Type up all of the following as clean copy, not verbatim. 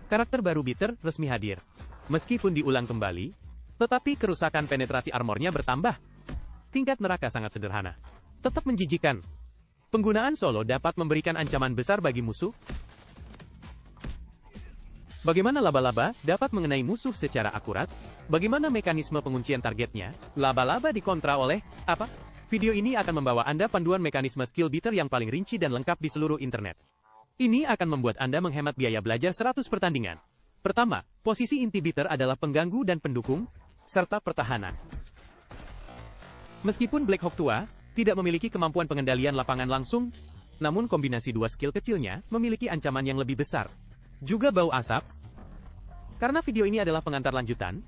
Karakter baru Bitter resmi hadir. Meskipun diulang kembali, tetapi kerusakan penetrasi armornya bertambah. Tingkat neraka sangat sederhana. Tetap menjijikan. Penggunaan solo dapat memberikan ancaman besar bagi musuh. Bagaimana laba-laba dapat mengenai musuh secara akurat? Bagaimana mekanisme penguncian targetnya? Laba-laba dikontra oleh apa? Video ini akan membawa Anda panduan mekanisme skill Bitter yang paling rinci dan lengkap di seluruh internet. Ini akan membuat Anda menghemat biaya belajar 100 pertandingan. Pertama, posisi inti Bitter adalah pengganggu dan pendukung, serta pertahanan. Meskipun Black Hawk tua tidak memiliki kemampuan pengendalian lapangan langsung, namun kombinasi dua skill kecilnya memiliki ancaman yang lebih besar. Juga bau asap. Karena video ini adalah pengantar lanjutan,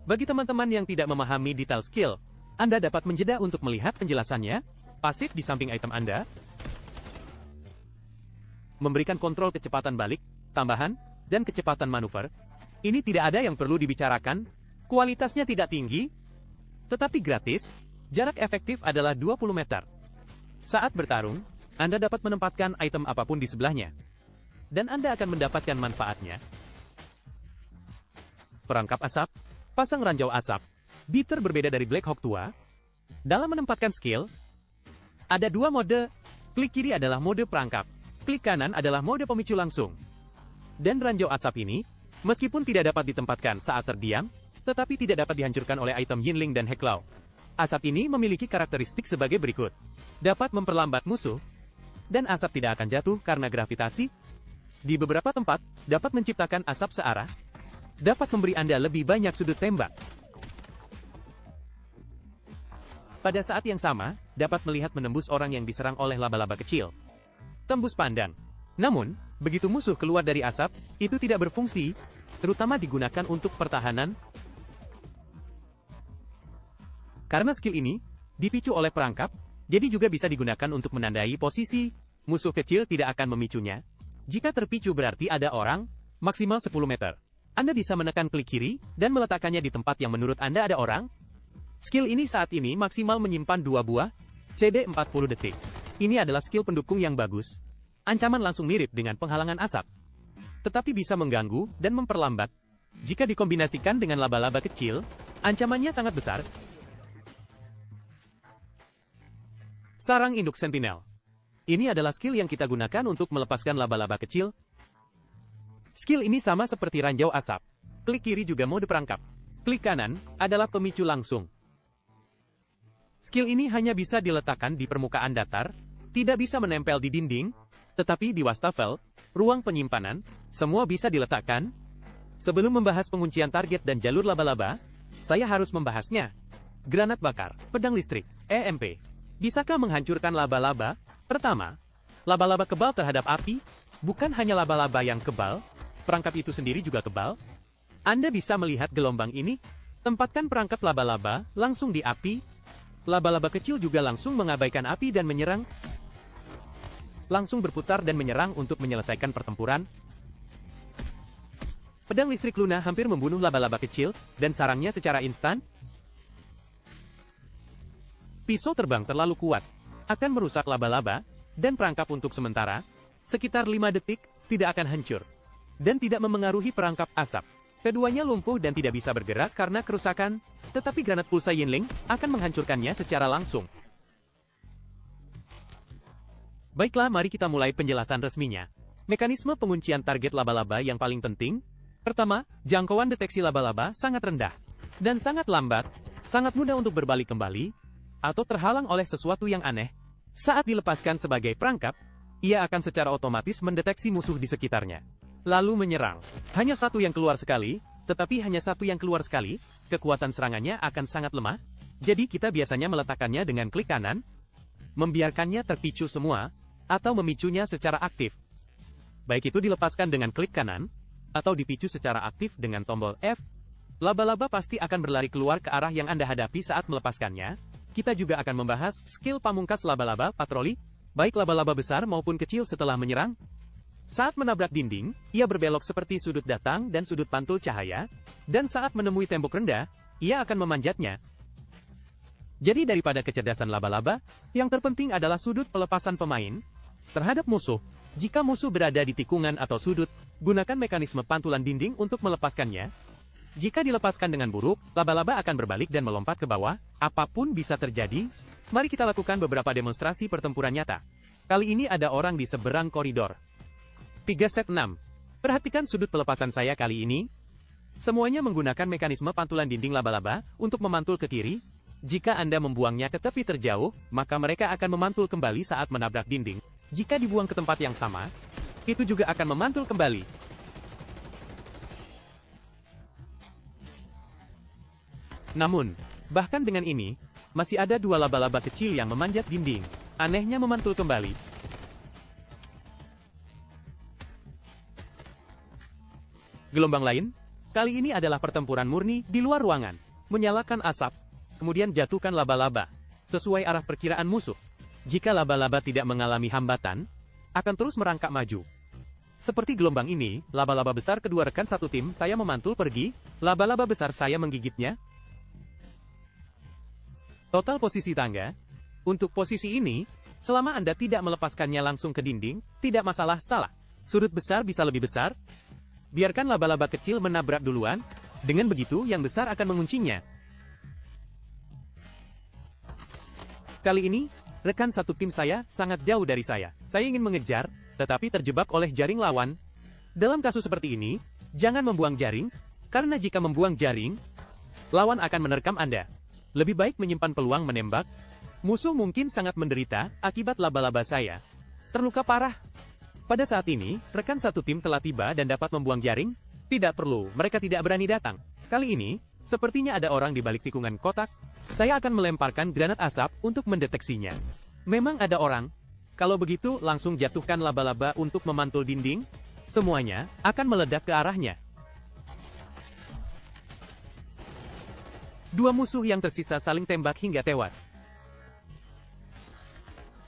bagi teman-teman yang tidak memahami detail skill, Anda dapat menjeda untuk melihat penjelasannya, pasif di samping item Anda, memberikan kontrol kecepatan balik, tambahan, dan kecepatan manuver. Ini tidak ada yang perlu dibicarakan, kualitasnya tidak tinggi, tetapi gratis, jarak efektif adalah 20 meter. Saat bertarung, Anda dapat menempatkan item apapun di sebelahnya, dan Anda akan mendapatkan manfaatnya. Perangkap asap, pasang ranjau asap. Bitter berbeda dari Black Hawk tua. Dalam menempatkan skill, ada dua mode. Klik kiri adalah mode perangkap. Klik kanan adalah mode pemicu langsung. Dan ranjau asap ini, meskipun tidak dapat ditempatkan saat terdiam, tetapi tidak dapat dihancurkan oleh item Yinling dan Heklau. Asap ini memiliki karakteristik sebagai berikut. Dapat memperlambat musuh, dan asap tidak akan jatuh karena gravitasi. Di beberapa tempat, dapat menciptakan asap searah, dapat memberi Anda lebih banyak sudut tembak. Pada saat yang sama, dapat melihat menembus orang yang diserang oleh laba-laba kecil. Tembus pandang. Namun, begitu musuh keluar dari asap, itu tidak berfungsi, terutama digunakan untuk pertahanan. Karena skill ini dipicu oleh perangkap, jadi juga bisa digunakan untuk menandai posisi. Musuh kecil tidak akan memicunya. Jika terpicu berarti ada orang, maksimal 10 meter. Anda bisa menekan klik kiri, dan meletakkannya di tempat yang menurut Anda ada orang. Skill ini saat ini maksimal menyimpan 2 buah, CD 40 detik. Ini adalah skill pendukung yang bagus. Ancaman langsung mirip dengan penghalangan asap, tetapi bisa mengganggu dan memperlambat. Jika dikombinasikan dengan laba-laba kecil, ancamannya sangat besar. Sarang induk sentinel. Ini adalah skill yang kita gunakan untuk melepaskan laba-laba kecil. Skill ini sama seperti ranjau asap. Klik kiri juga mode perangkap. Klik kanan adalah pemicu langsung. Skill ini hanya bisa diletakkan di permukaan datar, tidak bisa menempel di dinding, tetapi di wastafel, ruang penyimpanan, semua bisa diletakkan. Sebelum membahas penguncian target dan jalur laba-laba, saya harus membahasnya. Granat bakar, pedang listrik, EMP. Bisakah menghancurkan laba-laba? Pertama, laba-laba kebal terhadap api, bukan hanya laba-laba yang kebal, perangkap itu sendiri juga kebal. Anda bisa melihat gelombang ini, tempatkan perangkap laba-laba langsung di api. Laba-laba kecil juga langsung mengabaikan api dan menyerang. Langsung berputar dan menyerang untuk menyelesaikan pertempuran. Pedang listrik Luna hampir membunuh laba-laba kecil, dan sarangnya secara instan. Pisau terbang terlalu kuat, akan merusak laba-laba, dan perangkap untuk sementara, sekitar 5 detik, tidak akan hancur. Dan tidak memengaruhi perangkap asap. Keduanya lumpuh dan tidak bisa bergerak karena kerusakan, tetapi granat pulsa Yinling akan menghancurkannya secara langsung. Baiklah, mari kita mulai penjelasan resminya. Mekanisme penguncian target laba-laba yang paling penting. Pertama, jangkauan deteksi laba-laba sangat rendah dan sangat lambat, sangat mudah untuk berbalik kembali, atau terhalang oleh sesuatu yang aneh. Saat dilepaskan sebagai perangkap, ia akan secara otomatis mendeteksi musuh di sekitarnya, lalu menyerang. Hanya satu yang keluar sekali, tetapi hanya satu yang keluar sekali, kekuatan serangannya akan sangat lemah, jadi kita biasanya meletakkannya dengan klik kanan, membiarkannya terpicu semua, atau memicunya secara aktif. Baik itu dilepaskan dengan klik kanan, atau dipicu secara aktif dengan tombol F, laba-laba pasti akan berlari keluar ke arah yang Anda hadapi saat melepaskannya. Kita juga akan membahas skill pamungkas laba-laba patroli, baik laba-laba besar maupun kecil setelah menyerang. Saat menabrak dinding, ia berbelok seperti sudut datang dan sudut pantul cahaya, dan saat menemui tembok rendah, ia akan memanjatnya. Jadi daripada kecerdasan laba-laba, yang terpenting adalah sudut pelepasan pemain terhadap musuh. Jika musuh berada di tikungan atau sudut, Gunakan mekanisme pantulan dinding untuk melepaskannya. Jika dilepaskan dengan buruk, laba-laba akan berbalik dan melompat ke bawah. Apapun bisa terjadi. Mari kita lakukan beberapa demonstrasi pertempuran nyata. Kali ini ada orang di seberang koridor. 3 set 6. Perhatikan sudut pelepasan saya kali ini. Semuanya menggunakan mekanisme pantulan dinding laba-laba untuk memantul ke kiri. Jika Anda membuangnya ke tepi terjauh, maka mereka akan memantul kembali saat menabrak dinding. Jika dibuang ke tempat yang sama, itu juga akan memantul kembali. Namun, bahkan dengan ini, masih ada 2 laba-laba kecil yang memanjat dinding. Anehnya memantul kembali. Gelombang lain, kali ini adalah pertempuran murni di luar ruangan. Menyalakan asap, kemudian jatuhkan laba-laba, sesuai arah perkiraan musuh. Jika laba-laba tidak mengalami hambatan, akan terus merangkak maju. Seperti gelombang ini, laba-laba besar kedua rekan satu tim saya memantul pergi, laba-laba besar saya menggigitnya. Total posisi tangga. Untuk posisi ini, selama Anda tidak melepaskannya langsung ke dinding, tidak masalah salah. Sudut besar bisa lebih besar. Biarkan laba-laba kecil menabrak duluan. Dengan begitu, yang besar akan menguncinya. Kali ini, rekan satu tim saya sangat jauh dari saya. Saya ingin mengejar, tetapi terjebak oleh jaring lawan. Dalam kasus seperti ini, jangan membuang jaring, karena jika membuang jaring, lawan akan menerkam Anda. Lebih baik menyimpan peluang menembak. Musuh mungkin sangat menderita akibat laba-laba saya terluka parah. Pada saat ini, rekan satu tim telah tiba dan dapat membuang jaring. Tidak perlu, mereka tidak berani datang. Kali ini, sepertinya ada orang di balik tikungan kotak. Saya akan melemparkan granat asap untuk mendeteksinya. Memang ada orang. Kalau begitu, langsung jatuhkan laba-laba untuk memantul dinding. Semuanya akan meledak ke arahnya. 2 musuh yang tersisa saling tembak hingga tewas.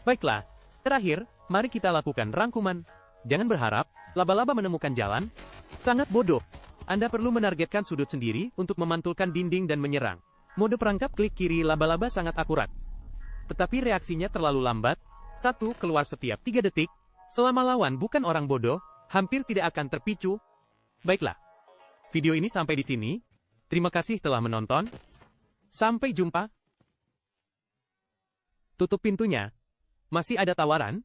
Baiklah, terakhir, mari kita lakukan rangkuman. Jangan berharap, laba-laba menemukan jalan. Sangat bodoh. Anda perlu menargetkan sudut sendiri untuk memantulkan dinding dan menyerang. Mode perangkap klik kiri laba-laba sangat akurat. Tetapi reaksinya terlalu lambat. 1 keluar setiap 3 detik. Selama lawan bukan orang bodoh, hampir tidak akan terpicu. Baiklah. Video ini sampai di sini. Terima kasih telah menonton. Sampai jumpa. Tutup pintunya. Masih ada tawaran?